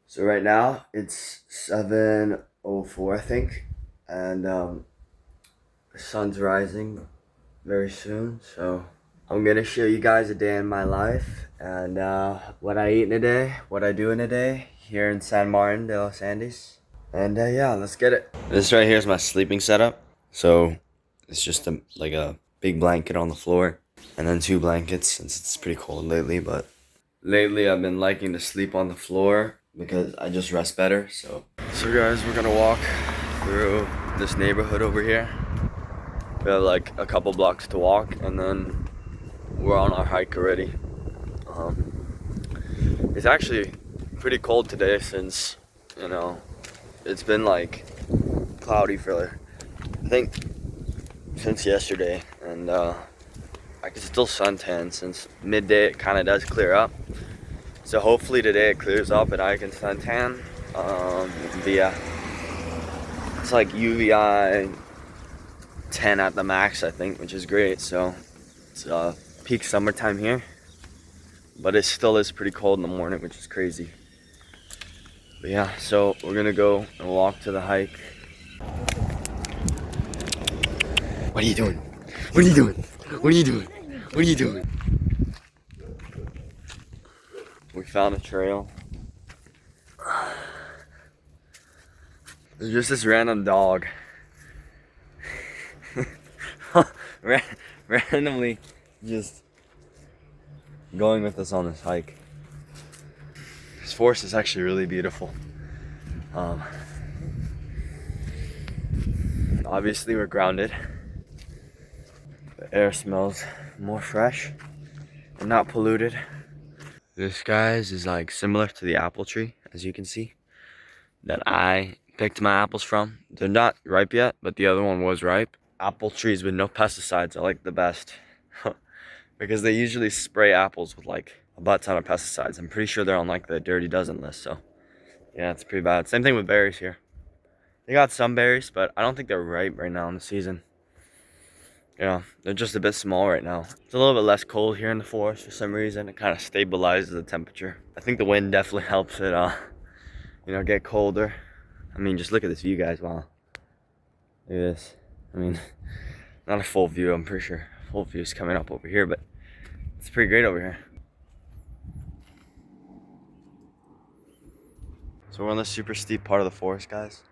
So right now it's 7:04, I think, and the sun's rising very soon. So I'm gonna show you guys a day in my life and what I eat in a day, what I do in a day here in San Martin de los Andes. And yeah, let's get it. This right here is my sleeping setup. So it's just like a big blanket on the floor, and then two blankets since it's pretty cold lately. But lately I've been liking to sleep on the floor because I just rest better. So guys, we're gonna walk through this neighborhood over here. We have like a couple blocks to walk, and then we're on our hike already. It's actually pretty cold today since, it's been like cloudy for I think since yesterday, and I can still suntan since midday. It kind of does clear up, so hopefully today it clears up and I can suntan. It's like UVI 10 at the max, I think, which is great. So it's peak summertime here, but it still is pretty cold in the morning, which is crazy. But yeah, so we're gonna go and walk to the hike. What are you doing? What are you doing? What are you doing? What are you doing? We found a trail. There's just this random dog randomly just going with us on this hike. This forest is actually really beautiful. Obviously we're grounded. The air smells more fresh and not polluted. This, guys, is like similar to the apple tree, as you can see, that I picked my apples from. They're not ripe yet, but the other one was ripe. Apple trees with no pesticides are like the best because they usually spray apples with like a butt ton of pesticides. I'm pretty sure they're on like the dirty dozen list, so yeah, it's pretty bad. Same thing with berries here. They got some berries, but I don't think they're ripe right now in the season. Yeah, they're just a bit small right now. It's a little bit less cold here in the forest for some reason. It kind of stabilizes the temperature. I think the wind definitely helps it, get colder. I mean, just look at this view, guys. Wow. Look at this. I mean, not a full view, I'm pretty sure. Full view is coming up over here, but it's pretty great over here. So we're on the super steep part of the forest, guys,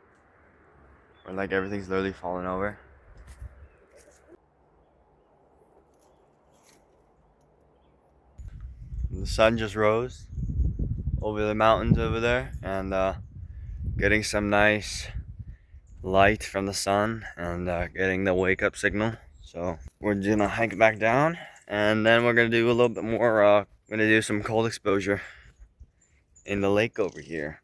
where like everything's literally falling over. The sun just rose over the mountains over there, and getting some nice light from the sun, and getting the wake up signal. So we're gonna hike back down, and then we're gonna do a little bit more. We're gonna do some cold exposure in the lake over here.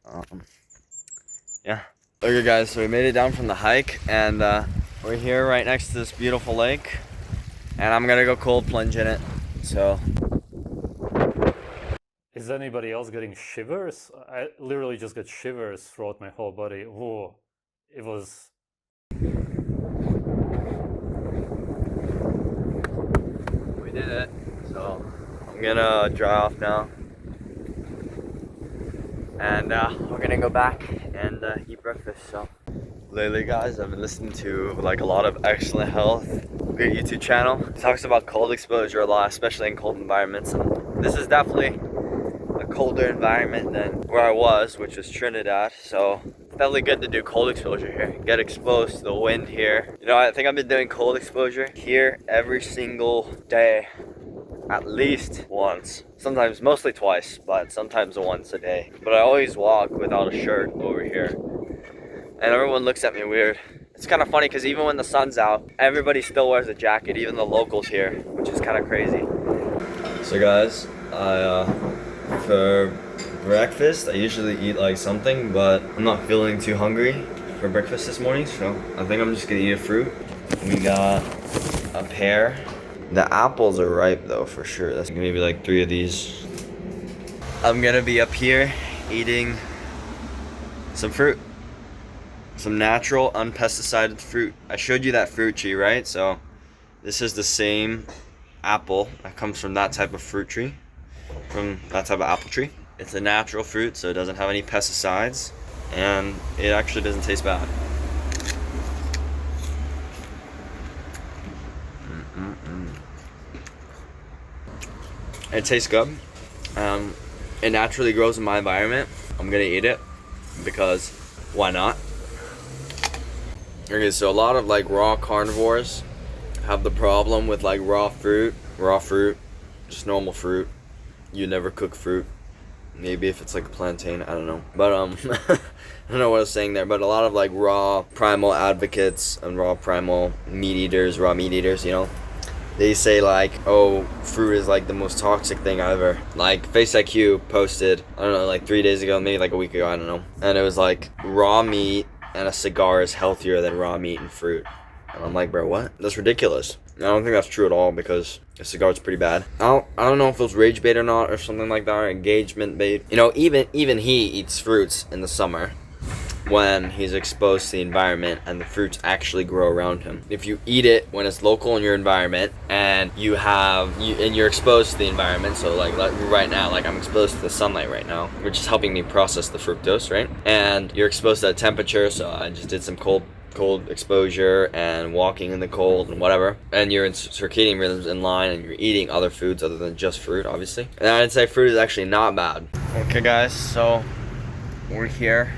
Yeah. Okay, guys, so we made it down from the hike, and we're here right next to this beautiful lake, and I'm gonna go cold plunge in it. So. Is anybody else getting shivers? I literally just got shivers throughout my whole body. Whoa, it was... We did it. So I'm gonna dry off now, and we're gonna go back and eat breakfast. So lately, guys, I've been listening to like a lot of Excellent Health, great YouTube channel. It talks about cold exposure a lot, especially in cold environments. And this is definitely a colder environment than where I was, which was Trinidad. So it's definitely good to do cold exposure here. Get exposed to the wind here. I think I've been doing cold exposure here every single day, at least once. Sometimes, mostly twice, but sometimes once a day. But I always walk without a shirt over here, and everyone looks at me weird. It's kind of funny because even when the sun's out, everybody still wears a jacket, even the locals here, which is kind of crazy. So guys, for breakfast, I usually eat like something, but I'm not feeling too hungry for breakfast this morning, so I think I'm just gonna eat a fruit. We got a pear. The apples are ripe though, for sure. That's gonna be like 3 of these. I'm gonna be up here eating some fruit. Some natural, unpesticided fruit. I showed you that fruit tree, right? So this is the same apple that comes from that type of fruit tree, from that type of apple tree. It's a natural fruit, so it doesn't have any pesticides, and it actually doesn't taste bad. It tastes good. It naturally grows in my environment. I'm gonna eat it because why not? Okay, so a lot of like raw carnivores have the problem with like raw fruit, just normal fruit. You never cook fruit. Maybe if it's like a plantain, I don't know. But I don't know what I was saying there. But a lot of like raw primal advocates and raw primal meat eaters, you know, they say like, oh, fruit is like the most toxic thing ever. Like Face IQ posted, I don't know, like 3 days ago, maybe like a week ago, I don't know. And it was like raw meat and a cigar is healthier than raw meat and fruit. And I'm like, bro, what? That's ridiculous. I don't think that's true at all because a cigar is pretty bad. I don't know if it was rage bait or not or something like that, or engagement bait. You know, even he eats fruits in the summer when he's exposed to the environment and the fruits actually grow around him. If you eat it when it's local in your environment and you're exposed to the environment, so like right now, like I'm exposed to the sunlight right now, which is helping me process the fructose, right? And you're exposed to that temperature, so I just did some cold exposure and walking in the cold and whatever, and your circadian rhythms in line, and you're eating other foods other than just fruit, obviously. And I'd say fruit is actually not bad. Okay guys, so we're here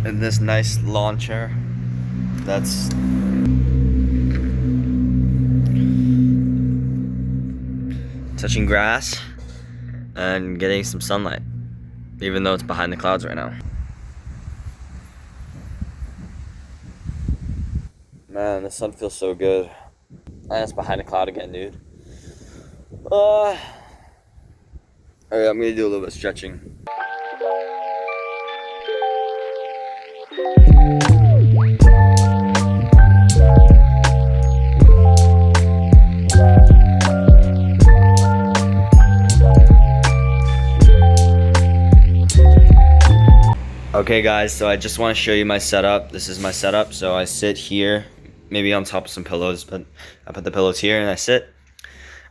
in this nice lawn chair that's touching grass and getting some sunlight, even though it's behind the clouds right now. Man, the sun feels so good. And it's behind a cloud again, dude. Alright, I'm gonna do a little bit of stretching. Okay guys, so I just want to show you my setup. This is my setup. So I sit here, maybe on top of some pillows, but I put the pillows here and I sit.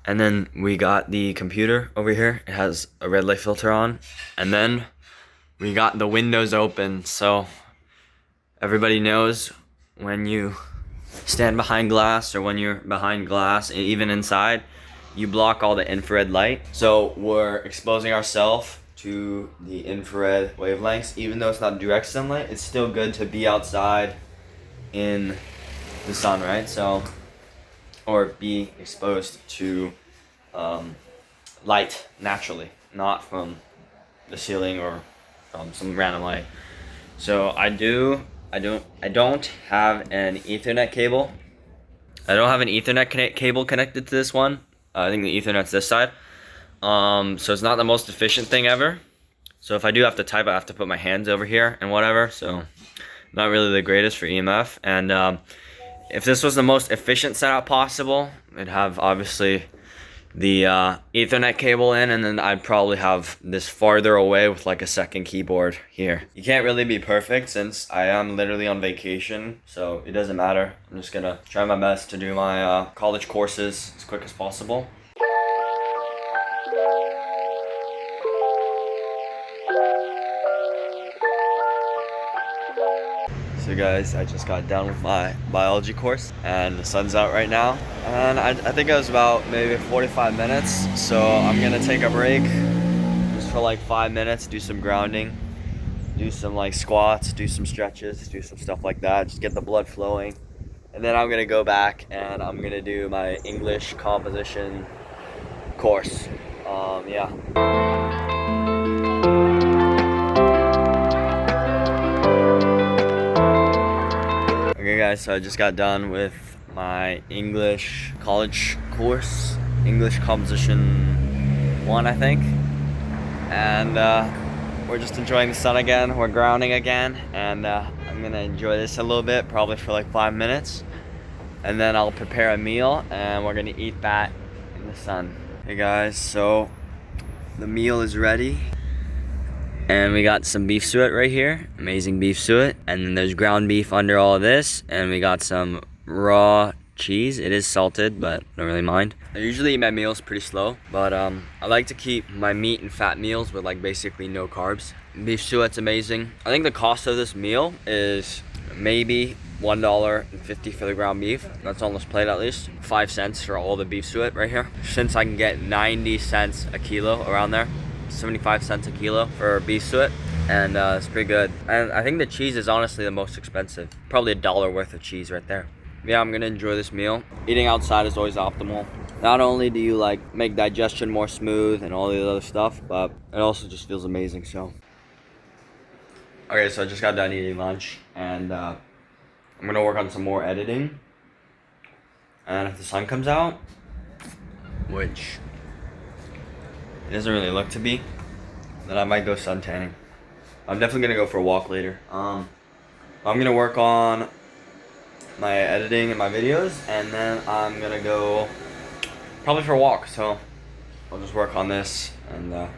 And then we got the computer over here. It has a red light filter on. And then we got the windows open. So everybody knows when you stand behind glass, or when you're behind glass, even inside, you block all the infrared light. So we're exposing ourselves to the infrared wavelengths. Even though it's not direct sunlight, it's still good to be outside in the sun, right? So, or be exposed to light naturally, not from the ceiling or from some random light. So I don't have an Ethernet cable. I don't have an Ethernet cable connected to this one. I think the Ethernet's this side. So it's not the most efficient thing ever. So if I do have to type, I have to put my hands over here and whatever. So not really the greatest for EMF. And if this was the most efficient setup possible, it'd have obviously the Ethernet cable in, and then I'd probably have this farther away with like a second keyboard here. You can't really be perfect since I am literally on vacation, so it doesn't matter. I'm just gonna try my best to do my college courses as quick as possible. So guys, I just got done with my biology course and the sun's out right now, and I think it was about maybe 45 minutes, so I'm gonna take a break just for like 5 minutes, do some grounding, do some like squats, do some stretches, do some stuff like that, just get the blood flowing, and then I'm gonna go back and I'm gonna do my English composition course. Yeah. Okay guys, so I just got done with my English college course, English composition 1, I think. And we're just enjoying the sun again, we're grounding again, and I'm gonna enjoy this a little bit, probably for like 5 minutes. And then I'll prepare a meal and we're gonna eat that in the sun. Hey guys, so the meal is ready. And we got some beef suet right here, amazing beef suet. And then there's ground beef under all of this. And we got some raw cheese. It is salted, but I don't really mind. I usually eat my meals pretty slow, but I like to keep my meat and fat meals with like basically no carbs. Beef suet's amazing. I think the cost of this meal is maybe $1.50 for the ground beef. That's on this plate at least. 5 cents for all the beef suet right here. Since I can get 90 cents a kilo around there, 75 cents a kilo for beef suet, and it's pretty good. And I think the cheese is honestly the most expensive. Probably $1 worth of cheese right there. Yeah, I'm gonna enjoy this meal. Eating outside is always optimal. Not only do you like make digestion more smooth and all the other stuff, but it also just feels amazing. So okay, so I just got done eating lunch, and I'm gonna work on some more editing. And if the sun comes out, which it doesn't really look to be, then I might go sun tanning. I'm definitely gonna go for a walk later. I'm gonna work on my editing and my videos, and then I'm gonna go probably for a walk. So I'll just work on this, and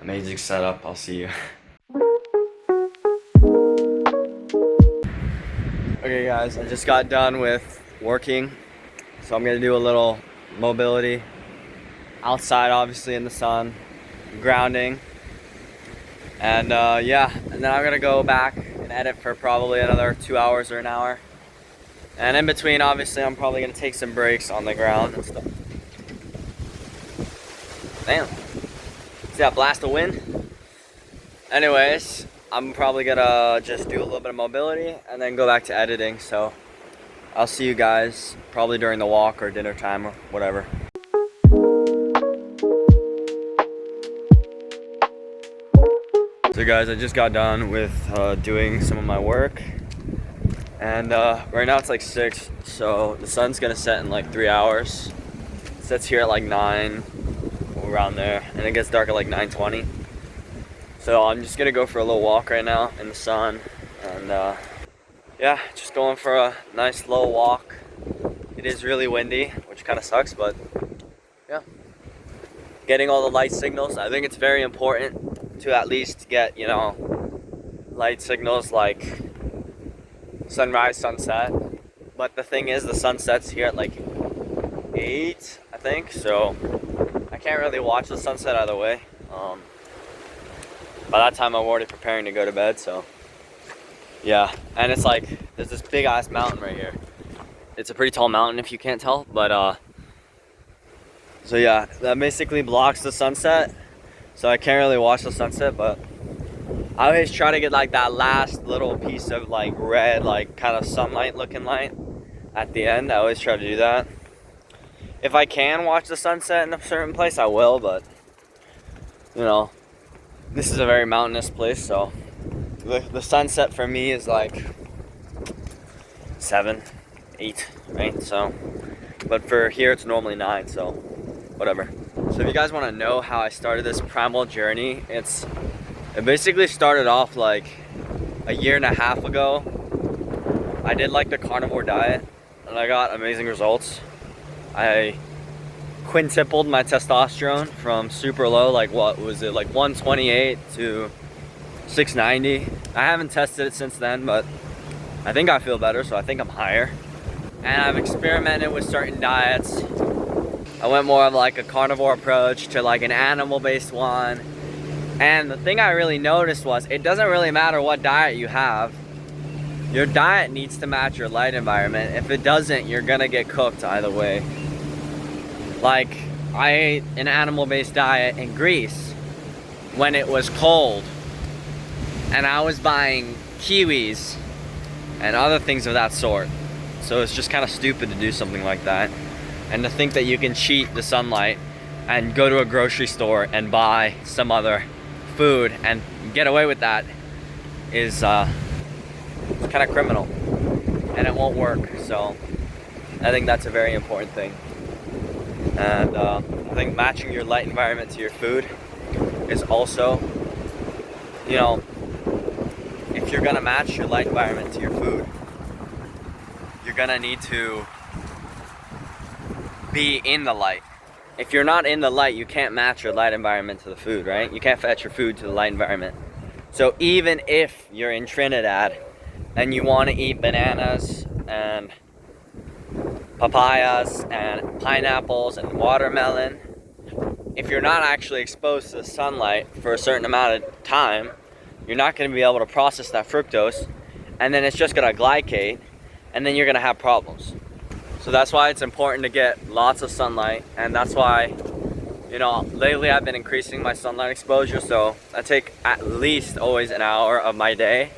amazing setup. I'll see you. Okay guys, I just got done with working, so I'm gonna do a little mobility outside, obviously in the sun, grounding, and yeah, and then I'm gonna go back and edit for probably another 2 hours or an hour, and in between obviously I'm probably gonna take some breaks on the ground and stuff. Damn, see that blast of wind? Anyways, I'm probably gonna just do a little bit of mobility and then go back to editing. So I'll see you guys probably during the walk or dinner time or whatever. So guys, I just got done with doing some of my work, and right now it's like 6, so the sun's gonna set in like 3 hours. It sets here at like 9, around there, and it gets dark at like 9:20. So I'm just gonna go for a little walk right now in the sun, and yeah, just going for a nice low walk. It is really windy, which kind of sucks, but yeah. Getting all the light signals. I think it's very important to at least get, you know, light signals like sunrise, sunset. But the thing is, the sun sets here at like 8, I think, so I can't really watch the sunset either way. By that time I'm already preparing to go to bed, so yeah. And it's like, there's this big ass mountain right here. It's a pretty tall mountain if you can't tell, but so yeah, that basically blocks the sunset, so I can't really watch the sunset. But I always try to get like that last little piece of like red, like kind of sunlight looking light at the end. I always try to do that. If I can watch the sunset in a certain place, I will, but you know, this is a very mountainous place, so the sunset for me is like 7, 8, right? So, but for here it's normally 9, so whatever. So if you guys want to know how I started this primal journey, it basically started off like a year and a half ago. I did like the carnivore diet, and I got amazing results. I quintupled my testosterone from super low, like what was it, like 128 to 690. I haven't tested it since then, but I think I feel better, so I think I'm higher. And I've experimented with certain diets. I went more of like a carnivore approach to like an animal-based one. And the thing I really noticed was it doesn't really matter what diet you have. Your diet needs to match your light environment. If it doesn't, you're gonna get cooked either way. Like, I ate an animal-based diet in Greece when it was cold, and I was buying kiwis and other things of that sort. So it's just kind of stupid to do something like that, and to think that you can cheat the sunlight and go to a grocery store and buy some other food and get away with that is it's kind of criminal, and it won't work. So I think that's a very important thing. And I think matching your light environment to your food is also, you know, if you're gonna match your light environment to your food, you're gonna need to be in the light. If you're not in the light, you can't match your light environment to the food, right? You can't fetch your food to the light environment. So even if you're in Trinidad and you want to eat bananas and papayas and pineapples and watermelon. If you're not actually exposed to the sunlight for a certain amount of time, you're not going to be able to process that fructose, and then it's just going to glycate, and then you're going to have problems. So that's why it's important to get lots of sunlight, and that's why, you know, lately I've been increasing my sunlight exposure. So I take at least always an hour of my day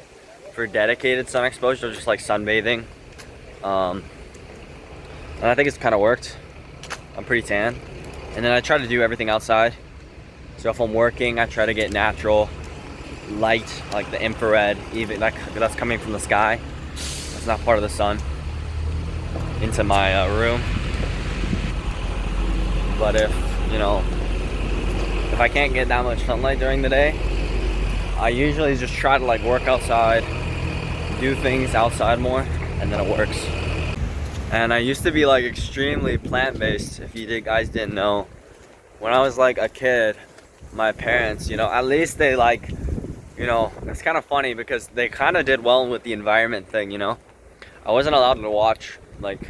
for dedicated sun exposure, just like sunbathing. And I think it's kind of worked. I'm pretty tan. And then I try to do everything outside. So if I'm working, I try to get natural light, like the infrared, even that's coming from the sky. That's not part of the sun, into my room. But if, you know, if I can't get that much sunlight during the day, I usually just try to like work outside, do things outside more, and then it works. And I used to be like extremely plant-based, if you guys didn't know. When I was like a kid, my parents, you know, at least they like, you know, it's kind of funny because they kind of did well with the environment thing, you know. I wasn't allowed to watch like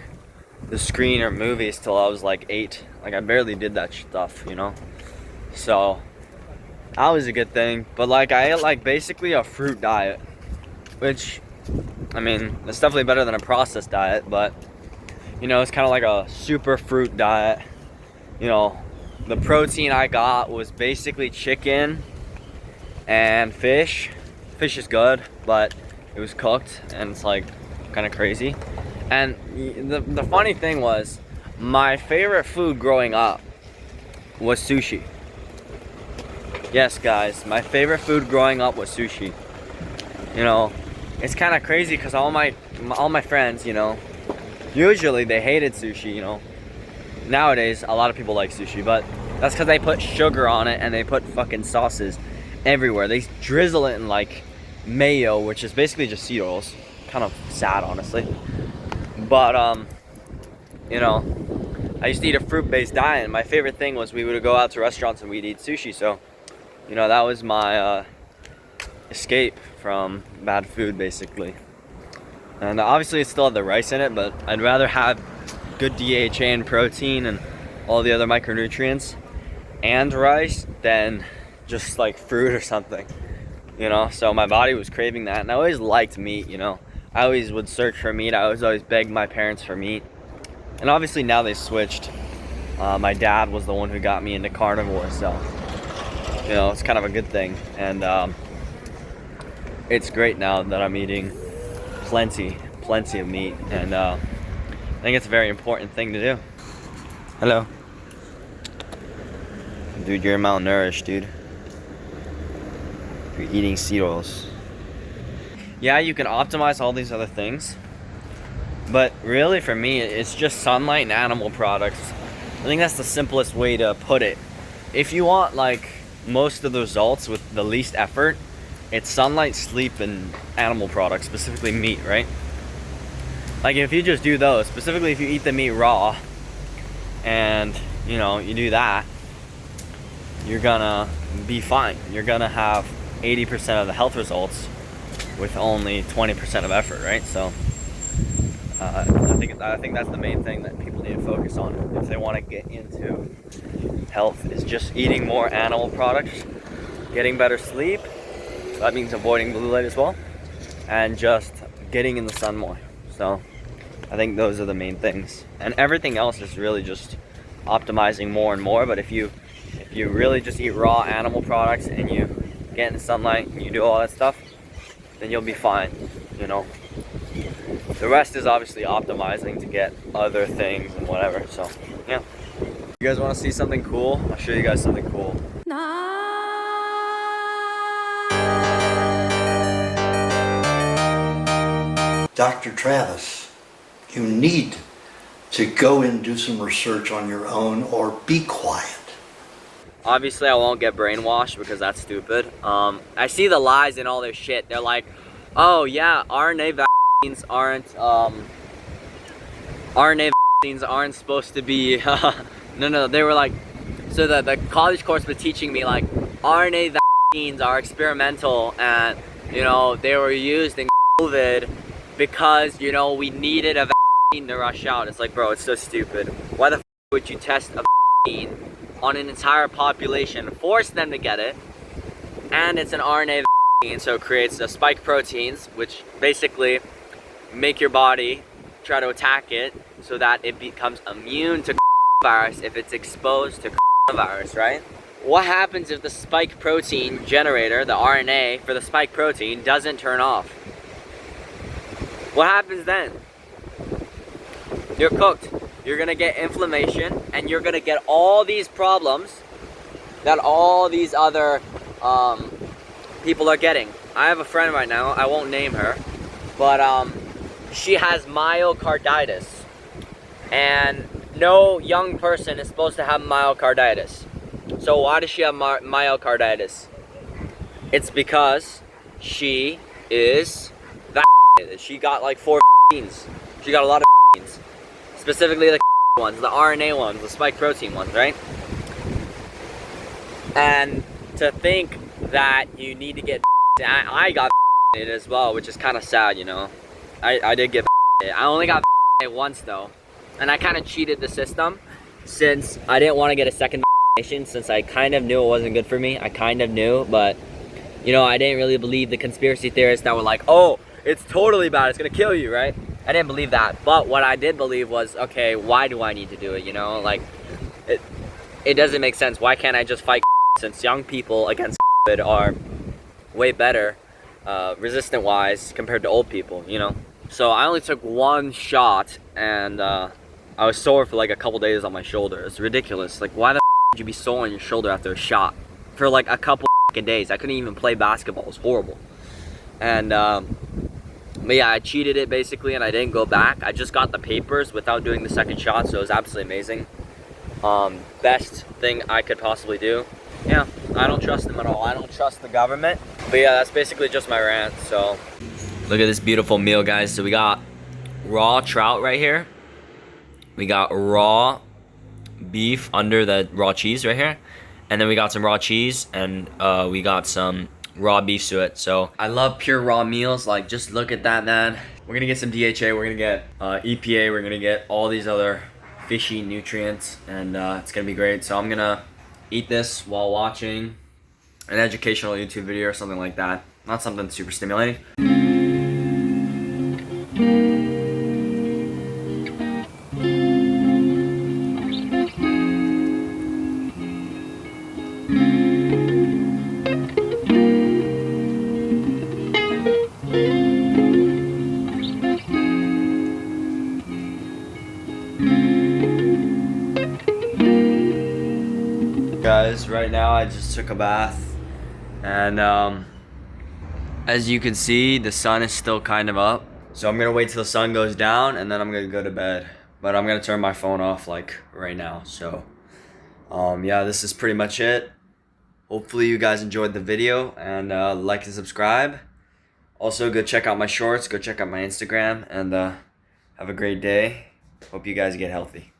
the screen or movies till I was like 8. Like I barely did that stuff, you know. So that was a good thing. But like I ate like basically a fruit diet, which, I mean, it's definitely better than a processed diet, but you know, it's kind of like a super fruit diet. You know, the protein I got was basically chicken and fish. Fish is good, but it was cooked and it's like kind of crazy. And the funny thing was, my favorite food growing up was sushi. Yes, guys, my favorite food growing up was sushi. You know, it's kind of crazy because all my friends, you know, usually they hated sushi, you know. Nowadays, a lot of people like sushi, but that's because they put sugar on it and they put fucking sauces everywhere. They drizzle it in like mayo, which is basically just seed oils. Kind of sad, honestly. But, you know, I used to eat a fruit-based diet, and my favorite thing was we would go out to restaurants and we'd eat sushi. So, you know, that was my escape from bad food, basically. And obviously it still had the rice in it, but I'd rather have good DHA and protein and all the other micronutrients and rice than just like fruit or something, you know. So my body was craving that, and I always liked meat, you know. I always would search for meat. I always begged my parents for meat, and obviously now they switched. My dad was the one who got me into carnivore, so you know, it's kind of a good thing. And it's great now that I'm eating plenty of meat, and I think it's a very important thing to do. Hello. Dude, you're malnourished, dude. You're eating seed oils. Yeah, you can optimize all these other things, but really for me, it's just sunlight and animal products. I think that's the simplest way to put it. If you want like most of the results with the least effort, it's sunlight, sleep, and animal products, specifically meat, right? Like if you just do those, specifically if you eat the meat raw and, you know, you do that, you're gonna be fine. You're gonna have 80% of the health results with only 20% of effort, right? So I think that's the main thing that people need to focus on if they want to get into health, is just eating more animal products, getting better sleep. That means avoiding blue light as well, and just getting in the sun more. So I think those are the main things, and everything else is really just optimizing more and more. But if you really just eat raw animal products and you get in the sunlight and you do all that stuff, then you'll be fine, you know. The rest is obviously optimizing to get other things and whatever. So yeah, you guys want to see something cool? I'll show you guys something cool. Dr. Travis, you need to go and do some research on your own, or be quiet. Obviously, I won't get brainwashed because that's stupid. I see the lies in all their shit. They're like, oh yeah, RNA vaccines aren't supposed to be. No, they were like, so the college course was teaching me like RNA vaccines are experimental, and you know they were used in COVID because, you know, we needed a to rush out. It's like, bro, it's so stupid. Why the would you test a on an entire population, force them to get it, and it's an RNA vaccine, so it creates the spike proteins, which basically make your body try to attack it so that it becomes immune to virus if it's exposed to virus, right? What happens if the spike protein generator, the RNA for the spike protein, doesn't turn off? What happens then? You're cooked. You're gonna get inflammation, and you're gonna get all these problems that all these other people are getting. I have a friend right now, I won't name her, but she has myocarditis, and no young person is supposed to have myocarditis. So why does she have myocarditis? It's because she is vaccinated. She got like 4 vaccines. She got a lot of vaccines. Specifically the ones, the RNA ones, the spike protein ones, right? And to think that you need to get I got vaccinated as well, which is kind of sad, you know. I did get vaccinated. I only got vaccinated once though. And I kind of cheated the system since I didn't want to get a second vaccination, since I kind of knew it wasn't good for me. I kind of knew, but you know, I didn't really believe the conspiracy theorists that were like, oh, it's totally bad, it's gonna kill you, right? I didn't believe that. But what I did believe was, okay, why do I need to do it, you know? Like, it doesn't make sense. Why can't I just fight since young people against COVID are way better resistant-wise compared to old people, you know? So I only took 1 shot, and I was sore for like a couple days on my shoulder. It's ridiculous. Like, why the would you be sore on your shoulder after a shot? For like a couple days. I couldn't even play basketball. It was horrible. And, but yeah, I cheated it basically, and I didn't go back. I just got the papers without doing the second shot, so it was absolutely amazing. Best thing I could possibly do. Yeah, I don't trust them at all. I don't trust the government. But yeah, that's basically just my rant, so. Look at this beautiful meal, guys. So we got raw trout right here. We got raw beef under the raw cheese right here. And then we got some raw cheese, and we got some raw beef suet. So I love pure raw meals. Like, just look at that, man. We're gonna get some DHA, we're gonna get EPA, we're gonna get all these other fishy nutrients, and it's gonna be great. So I'm gonna eat this while watching an educational YouTube video or something like that. Not something super stimulating. Guys, right now I just took a bath, and as you can see, the sun is still kind of up, so I'm gonna wait till the sun goes down and then I'm gonna go to bed. But I'm gonna turn my phone off like right now. So yeah, this is pretty much it. Hopefully you guys enjoyed the video, and like and subscribe. Also, go check out my shorts, go check out my Instagram, and have a great day. Hope you guys get healthy.